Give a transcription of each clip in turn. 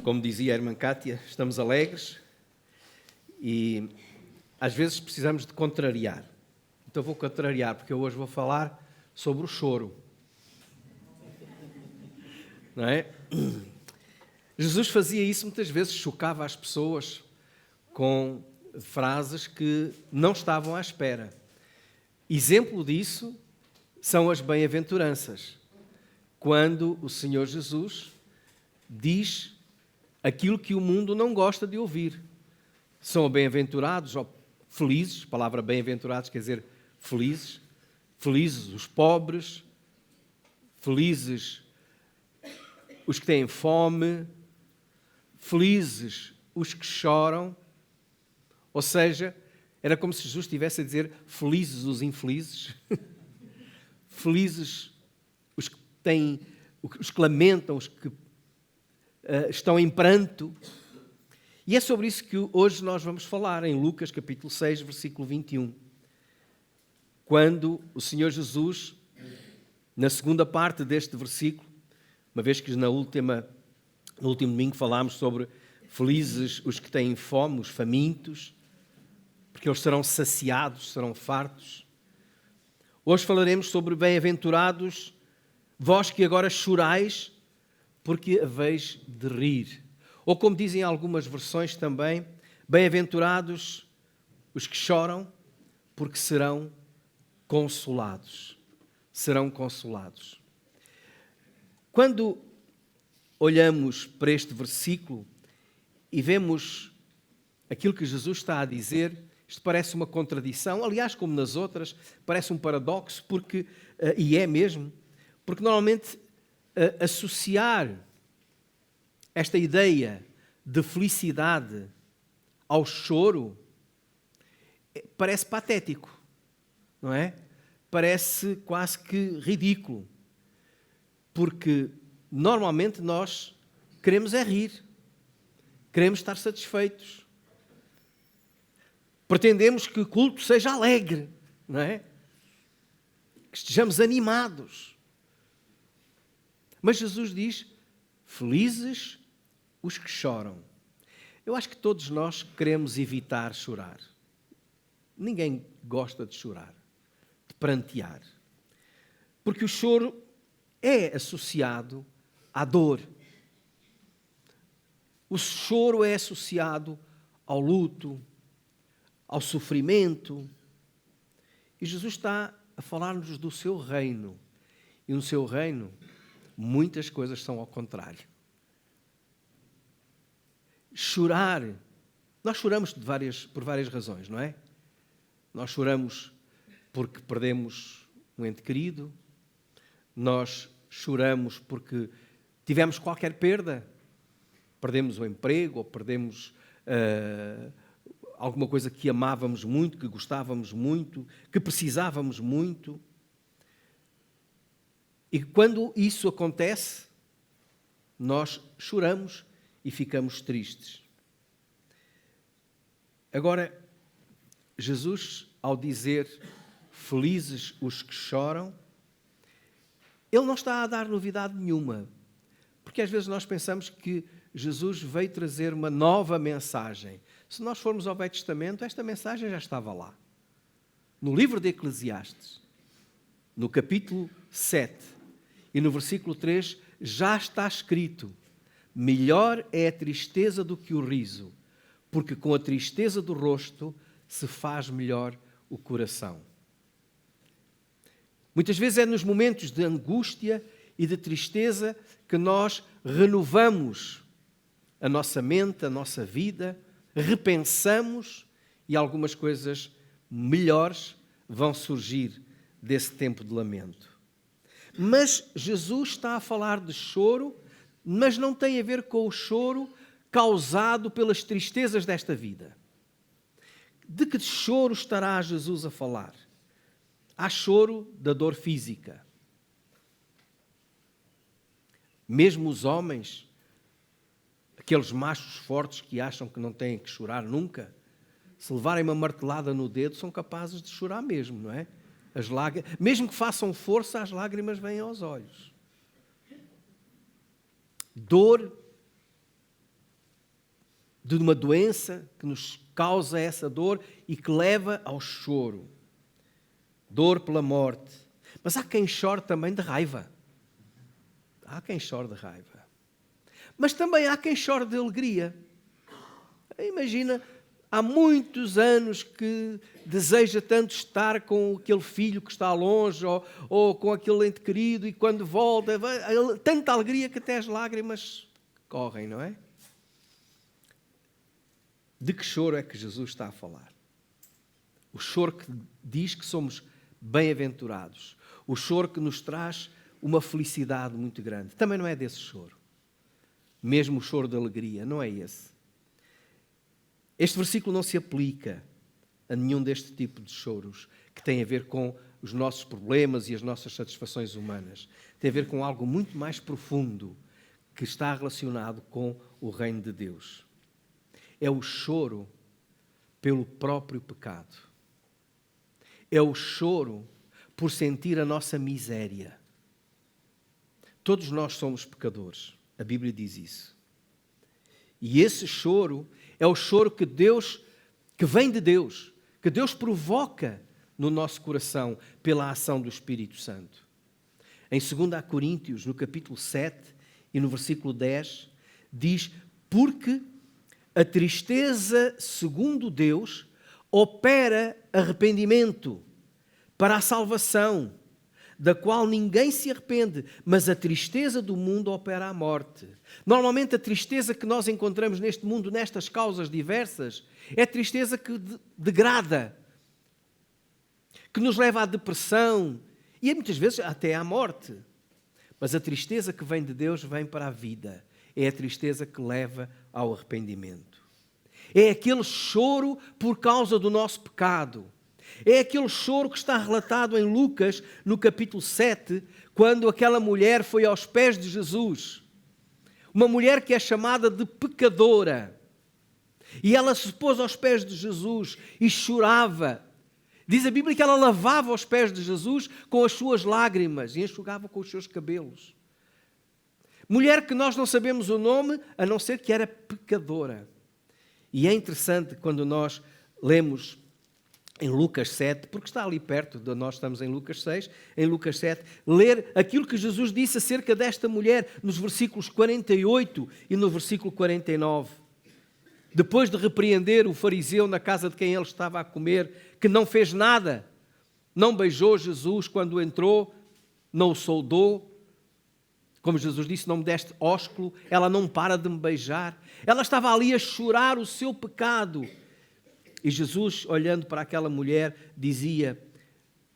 Como dizia a irmã Cátia, estamos alegres e às vezes precisamos de contrariar. Então vou contrariar, porque eu hoje vou falar sobre o choro. Não é? Jesus fazia isso muitas vezes, chocava as pessoas com frases que não estavam à espera. Exemplo disso são as bem-aventuranças, quando o Senhor Jesus diz aquilo que o mundo não gosta de ouvir. São bem-aventurados, ou felizes, a palavra bem-aventurados quer dizer felizes, felizes os pobres, felizes os que têm fome, felizes os que choram. Ou seja, era como se Jesus estivesse a dizer felizes os infelizes, felizes os que lamentam, os que estão em pranto. E é sobre isso que hoje nós vamos falar, em Lucas capítulo 6, versículo 21. Quando o Senhor Jesus, na segunda parte deste versículo, uma vez que no último domingo falámos sobre felizes os que têm fome, os famintos, porque eles serão saciados, serão fartos. Hoje falaremos sobre bem-aventurados, vós que agora chorais, porque haveis de rir. Ou como dizem algumas versões também, bem-aventurados os que choram, porque serão consolados. Serão consolados. Quando olhamos para este versículo e vemos aquilo que Jesus está a dizer, isto parece uma contradição, aliás, como nas outras, parece um paradoxo, porque, e é mesmo, porque normalmente associar esta ideia de felicidade ao choro parece patético, não é? Parece quase que ridículo, porque normalmente nós queremos é rir, queremos estar satisfeitos, pretendemos que o culto seja alegre, não é? Que estejamos animados. Mas Jesus diz, felizes os que choram. Eu acho que todos nós queremos evitar chorar. Ninguém gosta de chorar, de prantear. Porque o choro é associado à dor. O choro é associado ao luto, ao sofrimento. E Jesus está a falar-nos do seu reino. E no seu reino, muitas coisas são ao contrário. Chorar, nós choramos por várias razões, não é? Nós choramos porque perdemos um ente querido, nós choramos porque tivemos qualquer perda, perdemos o emprego ou perdemos alguma coisa que amávamos muito, que gostávamos muito, que precisávamos muito. E quando isso acontece, nós choramos e ficamos tristes. Agora, Jesus, ao dizer felizes os que choram, Ele não está a dar novidade nenhuma, porque às vezes nós pensamos que Jesus veio trazer uma nova mensagem. Se nós formos ao Velho Testamento, esta mensagem já estava lá. No livro de Eclesiastes, no capítulo 7 e no versículo 3, já está escrito: melhor é a tristeza do que o riso, porque com a tristeza do rosto se faz melhor o coração. Muitas vezes é nos momentos de angústia e de tristeza que nós renovamos a nossa mente, a nossa vida, repensamos e algumas coisas melhores vão surgir desse tempo de lamento. Mas Jesus está a falar de choro, mas não tem a ver com o choro causado pelas tristezas desta vida. De que choro estará Jesus a falar? Há choro da dor física. Mesmo os homens, aqueles machos fortes que acham que não têm que chorar nunca, se levarem uma martelada no dedo, são capazes de chorar mesmo, não é? As lágrimas, mesmo que façam força, as lágrimas vêm aos olhos. Dor de uma doença que nos causa essa dor e que leva ao choro. Dor pela morte. Mas há quem chore também de raiva. Há quem chore de raiva. Mas também há quem chore de alegria. Imagina, há muitos anos que deseja tanto estar com aquele filho que está longe ou com aquele ente querido e quando volta, tanta alegria que até as lágrimas correm, não é? De que choro é que Jesus está a falar? O choro que diz que somos bem-aventurados. O choro que nos traz uma felicidade muito grande. Também não é desse choro. Mesmo o choro de alegria, não é esse. Este versículo não se aplica a nenhum deste tipo de choros que tem a ver com os nossos problemas e as nossas satisfações humanas. Tem a ver com algo muito mais profundo que está relacionado com o reino de Deus. É o choro pelo próprio pecado. É o choro por sentir a nossa miséria. Todos nós somos pecadores. A Bíblia diz isso. E esse choro é o choro que vem de Deus, que Deus provoca no nosso coração pela ação do Espírito Santo. Em 2 Coríntios, no capítulo 7 e no versículo 10, diz: porque a tristeza, segundo Deus, opera arrependimento para a salvação, da qual ninguém se arrepende, mas a tristeza do mundo opera a morte. Normalmente a tristeza que nós encontramos neste mundo, nestas causas diversas, é tristeza que degrada, que nos leva à depressão e muitas vezes até à morte. Mas a tristeza que vem de Deus vem para a vida. É a tristeza que leva ao arrependimento. É aquele choro por causa do nosso pecado. É aquele choro que está relatado em Lucas, no capítulo 7, quando aquela mulher foi aos pés de Jesus. Uma mulher que é chamada de pecadora. E ela se pôs aos pés de Jesus e chorava. Diz a Bíblia que ela lavava os pés de Jesus com as suas lágrimas e enxugava com os seus cabelos. Mulher que nós não sabemos o nome, a não ser que era pecadora. E é interessante quando nós lemos em Lucas 7, porque está ali perto de nós, estamos em Lucas 6, em Lucas 7, ler aquilo que Jesus disse acerca desta mulher nos versículos 48 e no versículo 49. Depois de repreender o fariseu na casa de quem ele estava a comer, que não fez nada, não beijou Jesus quando entrou, não o saudou, como Jesus disse, não me deste ósculo, ela não para de me beijar. Ela estava ali a chorar o seu pecado. E Jesus, olhando para aquela mulher, dizia: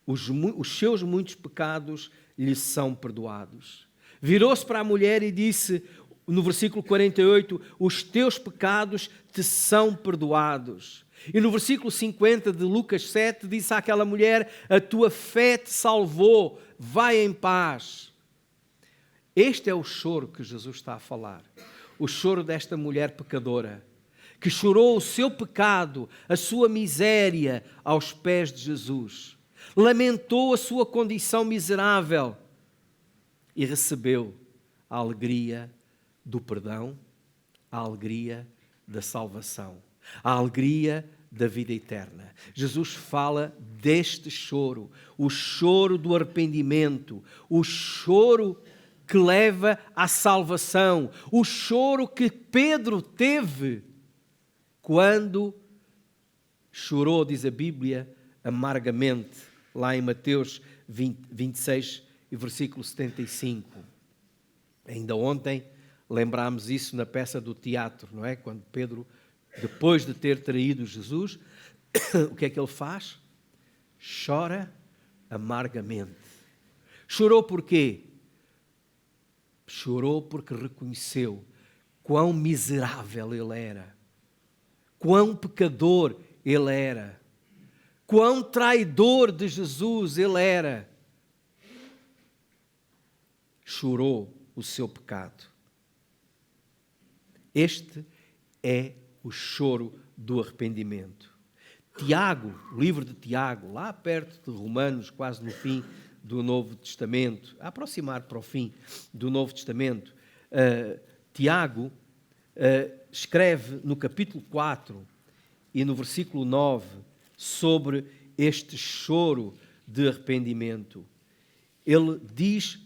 os seus muitos pecados lhe são perdoados. Virou-se para a mulher e disse, no versículo 48, os teus pecados te são perdoados. E no versículo 50 de Lucas 7, disse àquela mulher: a tua fé te salvou, vai em paz. Este é o choro que Jesus está a falar. O choro desta mulher pecadora, que chorou o seu pecado, a sua miséria aos pés de Jesus. Lamentou a sua condição miserável e recebeu a alegria do perdão, a alegria da salvação, a alegria da vida eterna. Jesus fala deste choro, o choro do arrependimento, o choro que leva à salvação, o choro que Pedro teve quando chorou, diz a Bíblia, amargamente, lá em Mateus 26 e versículo 75. Ainda ontem lembrámos isso na peça do teatro, não é? Quando Pedro, depois de ter traído Jesus, o que é que ele faz? Chora amargamente. Chorou porquê? Chorou porque reconheceu quão miserável ele era, quão pecador ele era, quão traidor de Jesus ele era. Chorou o seu pecado. Este é o choro do arrependimento. Tiago, o livro de Tiago, lá perto de Romanos, quase no fim do Novo Testamento, a aproximar para o fim do Novo Testamento, Tiago escreve no capítulo 4 e no versículo 9 sobre este choro de arrependimento. Ele diz,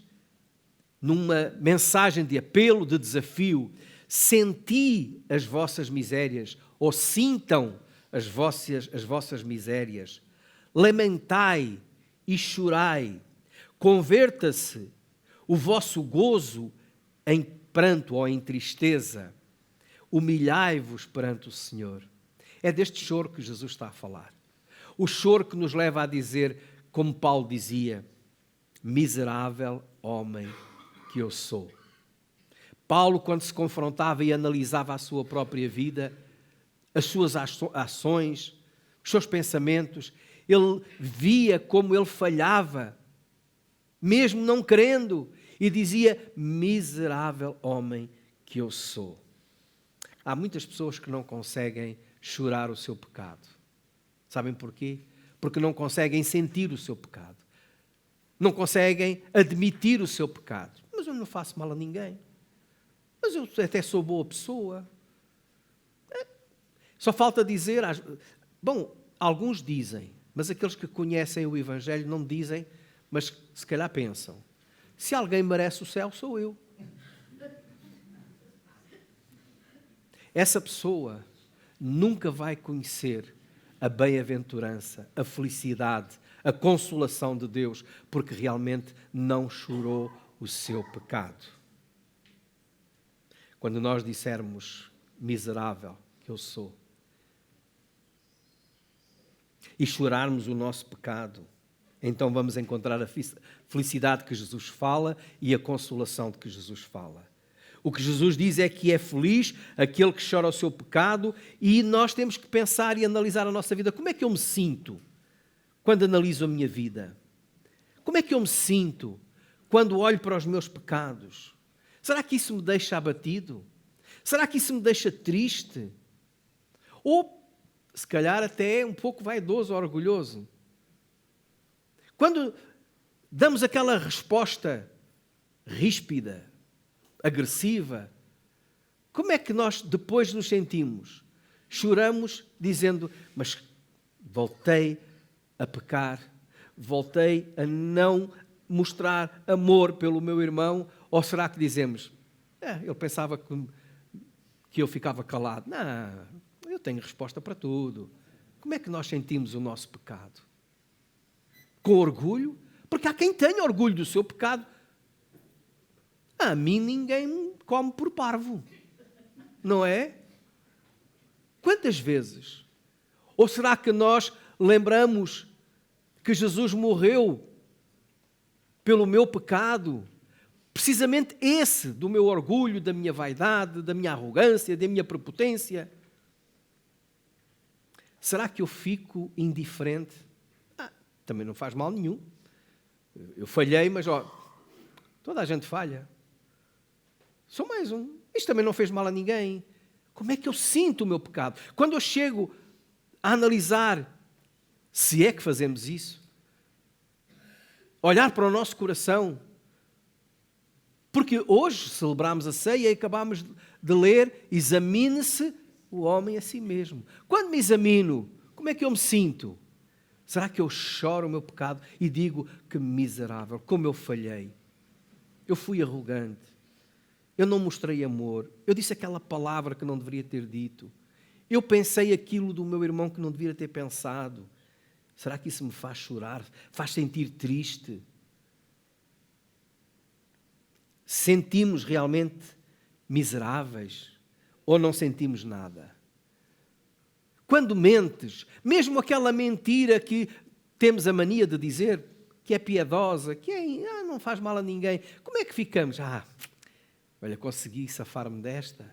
numa mensagem de apelo, de desafio: senti as vossas misérias, ou sintam as vossas misérias, lamentai e chorai, converta-se o vosso gozo em pranto ou em tristeza, humilhai-vos perante o Senhor. É deste choro que Jesus está a falar. O choro que nos leva a dizer, como Paulo dizia: miserável homem que eu sou. Paulo, quando se confrontava e analisava a sua própria vida, as suas ações, os seus pensamentos, ele via como ele falhava, mesmo não querendo, e dizia: miserável homem que eu sou. Há muitas pessoas que não conseguem chorar o seu pecado. Sabem porquê? Porque não conseguem sentir o seu pecado. Não conseguem admitir o seu pecado. Mas eu não faço mal a ninguém. Mas eu até sou boa pessoa. Só falta dizer... Bom, alguns dizem, mas aqueles que conhecem o Evangelho não dizem, mas se calhar pensam: se alguém merece o céu, sou eu. Essa pessoa nunca vai conhecer a bem-aventurança, a felicidade, a consolação de Deus, porque realmente não chorou o seu pecado. Quando nós dissermos miserável que eu sou, e chorarmos o nosso pecado, então vamos encontrar a felicidade que Jesus fala e a consolação de que Jesus fala. O que Jesus diz é que é feliz aquele que chora o seu pecado, e nós temos que pensar e analisar a nossa vida. Como é que eu me sinto quando analiso a minha vida? Como é que eu me sinto quando olho para os meus pecados? Será que isso me deixa abatido? Será que isso me deixa triste? Ou, se calhar, até um pouco vaidoso ou orgulhoso? Quando damos aquela resposta ríspida, agressiva, como é que nós depois nos sentimos? Choramos dizendo: mas voltei a pecar, voltei a não mostrar amor pelo meu irmão? Ou será que dizemos: ele pensava que eu ficava calado? Não, eu tenho resposta para tudo. Como é que nós sentimos o nosso pecado? Com orgulho? Porque há quem tenha orgulho do seu pecado. A mim ninguém me come por parvo, não é? Quantas vezes? Ou será que nós lembramos que Jesus morreu pelo meu pecado, precisamente esse, do meu orgulho, da minha vaidade, da minha arrogância, da minha prepotência? Será que eu fico indiferente? Também não faz mal nenhum. Eu falhei, mas toda a gente falha. Sou mais um. Isto também não fez mal a ninguém. Como é que eu sinto o meu pecado? Quando eu chego a analisar, se é que fazemos isso, olhar para o nosso coração, porque hoje celebramos a ceia e acabamos de ler: examine-se o homem a si mesmo. Quando me examino, como é que eu me sinto? Será que eu choro o meu pecado e digo: que miserável, como eu falhei? Eu fui arrogante. Eu não mostrei amor. Eu disse aquela palavra que não deveria ter dito. Eu pensei aquilo do meu irmão que não deveria ter pensado. Será que isso me faz chorar? Faz sentir triste? Sentimos realmente miseráveis? Ou não sentimos nada? Quando mentes, mesmo aquela mentira que temos a mania de dizer, que é piedosa, que não faz mal a ninguém, como é que ficamos? Olha, consegui safar-me desta.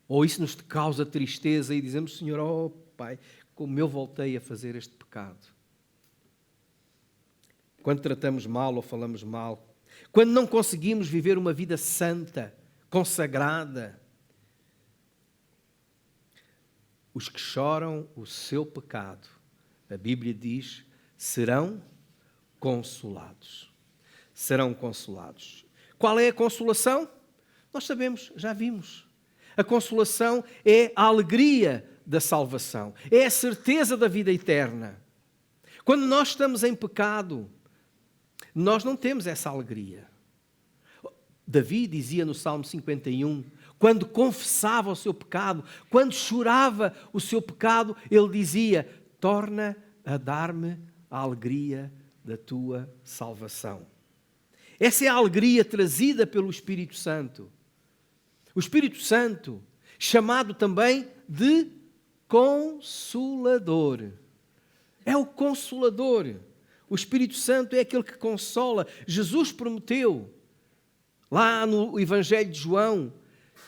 Ou isso nos causa tristeza e dizemos: Senhor, Pai, como eu voltei a fazer este pecado. Quando tratamos mal ou falamos mal, quando não conseguimos viver uma vida santa, consagrada, os que choram o seu pecado, a Bíblia diz, serão consolados. Serão consolados. Qual é a consolação? Nós sabemos, já vimos. A consolação é a alegria da salvação, é a certeza da vida eterna. Quando nós estamos em pecado, nós não temos essa alegria. Davi dizia no Salmo 51, quando confessava o seu pecado, quando chorava o seu pecado, ele dizia: torna a dar-me a alegria da tua salvação. Essa é a alegria trazida pelo Espírito Santo. O Espírito Santo, chamado também de Consolador. É o Consolador. O Espírito Santo é aquele que consola. Jesus prometeu, lá no Evangelho de João: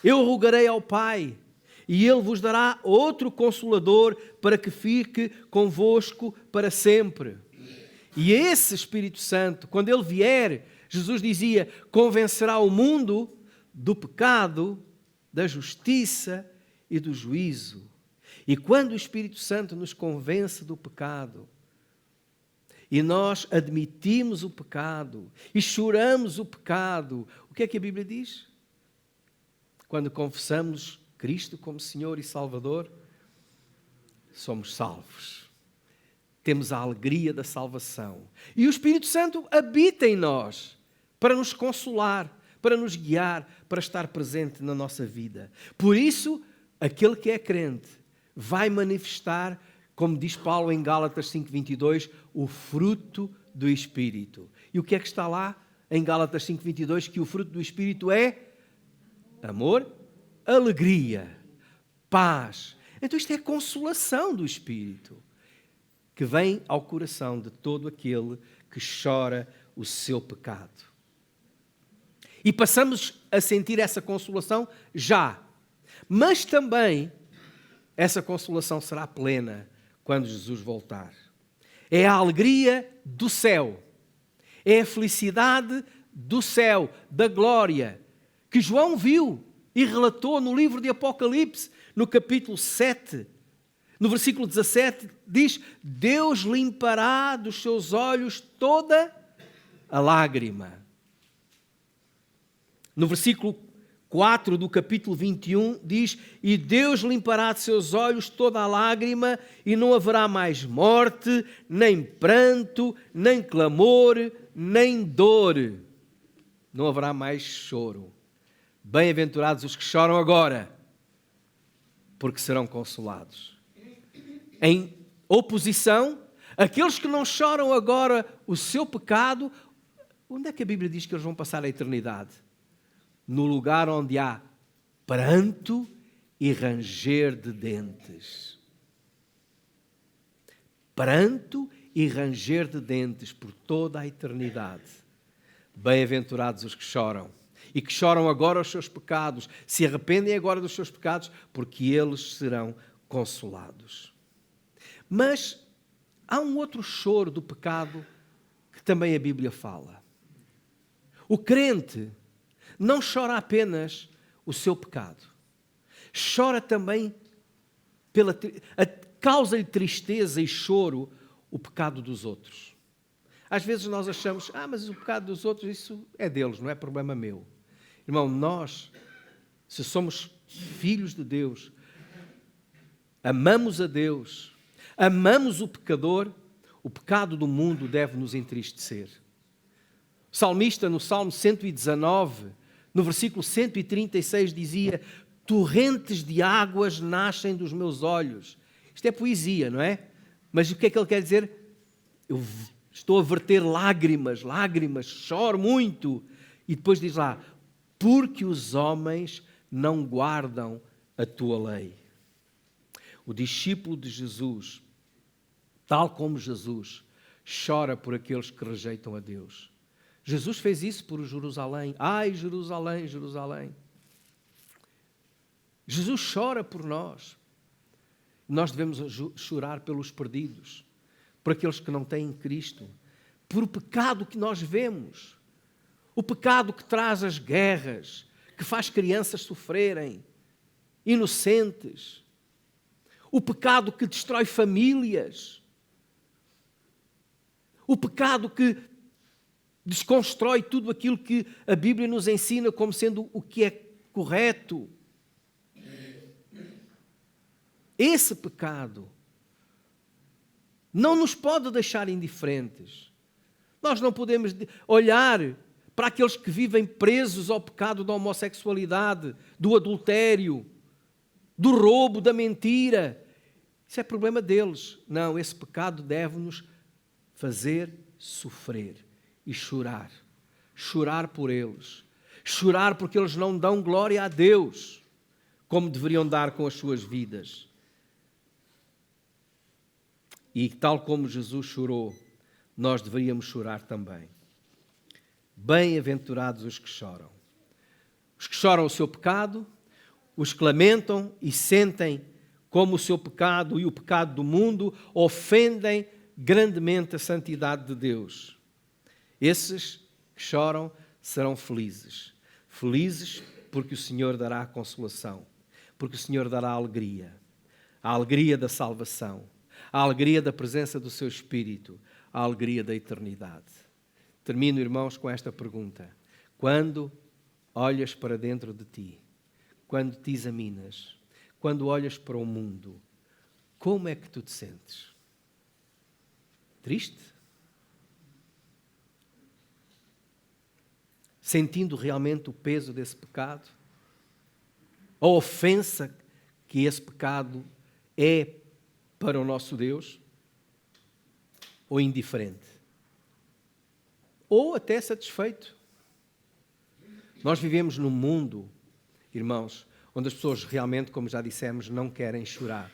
eu rogarei ao Pai, e Ele vos dará outro Consolador para que fique convosco para sempre. E esse Espírito Santo, quando Ele vier, Jesus dizia, convencerá o mundo do pecado, da justiça e do juízo. E quando o Espírito Santo nos convence do pecado, e nós admitimos o pecado, e choramos o pecado, o que é que a Bíblia diz? Quando confessamos Cristo como Senhor e Salvador, somos salvos. Temos a alegria da salvação. E o Espírito Santo habita em nós para nos consolar, para nos guiar, para estar presente na nossa vida. Por isso, aquele que é crente vai manifestar, como diz Paulo em Gálatas 5:22, o fruto do Espírito. E o que é que está lá em Gálatas 5:22? Que o fruto do Espírito é amor, alegria, paz. Então isto é consolação do Espírito, que vem ao coração de todo aquele que chora o seu pecado. E passamos a sentir essa consolação já. Mas também essa consolação será plena quando Jesus voltar. É a alegria do céu. É a felicidade do céu, da glória, que João viu e relatou no livro de Apocalipse, no capítulo 7. No versículo 17 diz: Deus limpará dos seus olhos toda a lágrima. No versículo 4 do capítulo 21 diz: e Deus limpará de seus olhos toda a lágrima, e não haverá mais morte, nem pranto, nem clamor, nem dor. Não haverá mais choro. Bem-aventurados os que choram agora, porque serão consolados. Em oposição, aqueles que não choram agora o seu pecado, onde é que a Bíblia diz que eles vão passar a eternidade? No lugar onde há pranto e ranger de dentes. Pranto e ranger de dentes por toda a eternidade. Bem-aventurados os que choram. E que choram agora os seus pecados, se arrependem agora dos seus pecados, porque eles serão consolados. Mas há um outro choro do pecado que também a Bíblia fala. O crente não chora apenas o seu pecado, chora também, causa-lhe tristeza e choro o pecado dos outros. Às vezes nós achamos, mas o pecado dos outros, isso é deles, não é problema meu. Irmão, nós, se somos filhos de Deus, amamos a Deus, amamos o pecador, o pecado do mundo deve nos entristecer. O salmista, no Salmo 119, no versículo 136, dizia: torrentes de águas nascem dos meus olhos. Isto é poesia, não é? Mas o que é que ele quer dizer? Eu estou a verter lágrimas, choro muito. E depois diz lá: porque os homens não guardam a tua lei. O discípulo de Jesus, tal como Jesus, chora por aqueles que rejeitam a Deus. Jesus fez isso por Jerusalém. Ai, Jerusalém, Jerusalém. Jesus chora por nós. Nós devemos chorar pelos perdidos, por aqueles que não têm Cristo, por o pecado que nós vemos. O pecado que traz as guerras, que faz crianças sofrerem, inocentes. O pecado que destrói famílias. O pecado que desconstrói tudo aquilo que a Bíblia nos ensina como sendo o que é correto. esse pecado não nos pode deixar indiferentes. Nós não podemos olhar para aqueles que vivem presos ao pecado da homossexualidade, do adultério, do roubo, da mentira. Isso é problema deles. Não, esse pecado deve-nos fazer sofrer e chorar. Chorar por eles. Chorar porque eles não dão glória a Deus como deveriam dar com as suas vidas. E tal como Jesus chorou, nós deveríamos chorar também. Bem-aventurados os que choram. Os que choram o seu pecado, os que lamentam e sentem como o seu pecado e o pecado do mundo ofendem grandemente a santidade de Deus. Esses que choram serão felizes. Felizes porque o Senhor dará a consolação, porque o Senhor dará a alegria da salvação, a alegria da presença do seu Espírito, a alegria da eternidade. Termino, irmãos, com esta pergunta. Quando olhas para dentro de ti, quando te examinas, quando olhas para o mundo, como é que tu te sentes? Triste? Sentindo realmente o peso desse pecado? A ofensa que esse pecado é para o nosso Deus? Ou indiferente? Ou até satisfeito? Nós vivemos num mundo, irmãos, onde as pessoas realmente, como já dissemos, não querem chorar.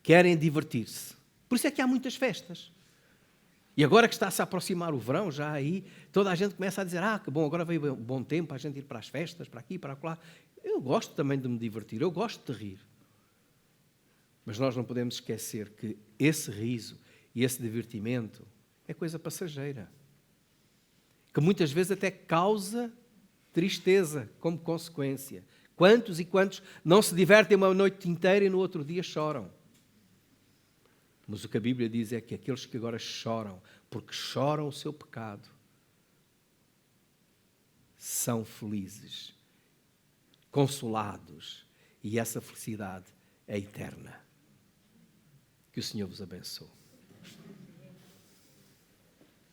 Querem divertir-se. Por isso é que há muitas festas. E agora que está-se a aproximar o verão, já aí, toda a gente começa a dizer, que bom, agora veio um bom tempo para a gente ir para as festas, para aqui, para lá. Eu gosto também de me divertir, eu gosto de rir. Mas nós não podemos esquecer que esse riso e esse divertimento é coisa passageira. Que muitas vezes até causa tristeza como consequência. Quantos e quantos não se divertem uma noite inteira e no outro dia choram? Mas o que a Bíblia diz é que aqueles que agora choram, porque choram o seu pecado, são felizes, consolados, e essa felicidade é eterna. Que o Senhor vos abençoe.